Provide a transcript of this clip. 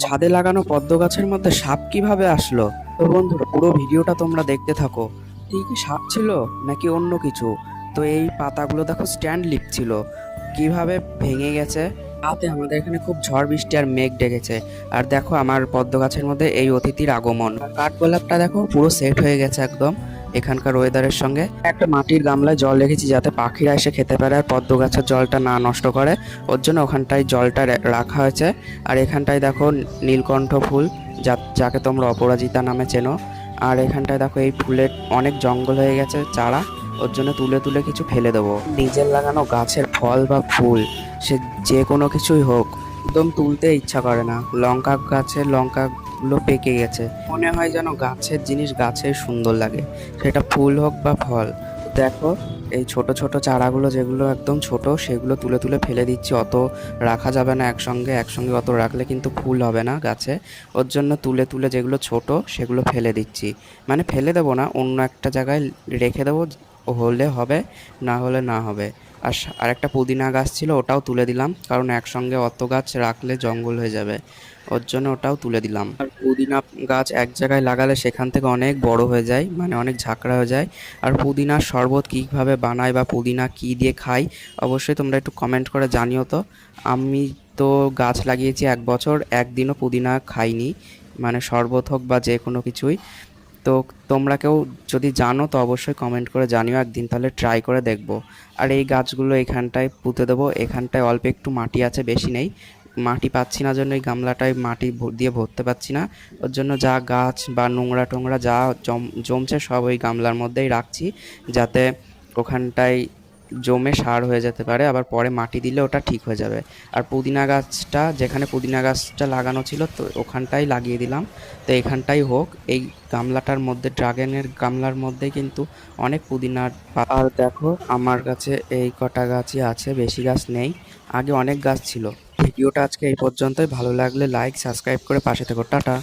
ছাদে লাগানো পদ্ম গাছের মধ্যে সাপ কিভাবে আসলো? তো বন্ধুরা পুরো ভিডিওটা তোমরা দেখতে থাকো। ঠিক সাপ ছিল নাকি অন্য কিছু? তো এই পাতাগুলো দেখো স্ট্যান্ড লিপ ছিল, কিভাবে ভেঙে গেছে। রাতে আমাদের এখানে খুব ঝড় বৃষ্টি আর মেঘ ডেকেছে, আর দেখো আমার পদ্ম গাছের মধ্যে এই অতিথির আগমন। কাঠগোলাপটা দেখো পুরো সেট হয়ে গেছে একদম এখানকার ওয়েদারের সঙ্গে। একটা মাটির গামলায় জল রেখেছি যাতে পাখিরা এসে খেতে পারে আর পদ্ম গাছের জলটা না নষ্ট করে, ওর জন্য ওখানটায় জলটা রাখা হয়েছে। আর এখানটায় দেখো নীলকণ্ঠ ফুল, যাকে তোমরা অপরাজিতা নামে চেনো। আর এখানটায় দেখো এই ফুলের অনেক জঙ্গল হয়ে গেছে চারা, ওর জন্য তুলে তুলে কিছু ফেলে দেবো। নিজের লাগানো গাছের ফল বা ফুল, সে যে কোনো কিছুই হোক, একদম তুলতে ইচ্ছা করে না। লঙ্কা গাছের লঙ্কাগুলো পেকে গেছে, মনে হয় যেন গাছের জিনিস গাছের সুন্দর লাগে, সেটা ফুল হোক বা ফল। দেখো এই ছোট ছোট চারাগুলো যেগুলো একদম ছোট, সেগুলো তুলে তুলে ফেলে দিচ্ছি। অত রাখা যাবে না একসঙ্গে, একসঙ্গে অত রাখলে কিন্তু ফুল হবে না গাছে। ওর জন্য তুলে তুলে যেগুলো ছোট সেগুলো ফেলে দিচ্ছি, মানে ফেলে দেবো না, অন্য একটা জায়গায় রেখে দেবো, হলে হবে না হলে না হবে। আর একটা পুদিনা গাছ ছিল, ওটাও তুলে দিলাম, কারণ একসঙ্গে অত গাছ রাখলে জঙ্গল হয়ে যাবে, ওর জন্য ওটাও তুলে দিলাম। আর পুদিনা গাছ এক জায়গায় লাগালে সেখান থেকে অনেক বড় হয়ে যায়, মানে অনেক ঝাঁকড়া হয়ে যায়। আর পুদিনার শরবত কীভাবে বানায় বা পুদিনা কী দিয়ে খাই, অবশ্যই তোমরা একটু কমেন্ট করে জানিও তো। আমি তো গাছ লাগিয়েছি 1 বছর, একদিনও পুদিনা খাইনি, মানে শরবত হোক বা যে কোনো কিছুই। তো তোমরা কেউ যদি জানো তো অবশ্যই কমেন্ট করে জানিও, একদিন তাহলে ট্রাই করে দেখবো। আর এই গাছগুলো এখানটায় পুঁতে দেবো। এখানটায় অল্প একটু মাটি আছে, বেশি নেই, মাটি পাচ্ছি না জন্য এই গামলাটায় মাটি দিয়ে ভরতে পারছি না। ওর জন্য যা গাছ বা নোংরা টোংরা যা জমছে সব ওই গামলার মধ্যেই রাখছি, যাতে ওখানটায় জমে সার হয়ে যেতে পারে, আবার পরে মাটি দিলে ওটা ঠিক হয়ে যাবে। আর পুদিনা গাছটা, যেখানে পুদিনা গাছটা লাগানো ছিল তো ওখানটাই লাগিয়ে দিলাম। তো এখানটাই হোক, এই গামলাটার মধ্যে, ড্রাগনের গামলার মধ্যে কিন্তু অনেক পুদিনার পাতা। আর দেখো আমার কাছে এই কটা গাছই আছে, বেশি গাছ নেই, আগে অনেক গাছ ছিল। ভিডিওটা আজকে এই পর্যন্তই, ভালো লাগলে লাইক সাবস্ক্রাইব করে পাশে থেকো। টাটা।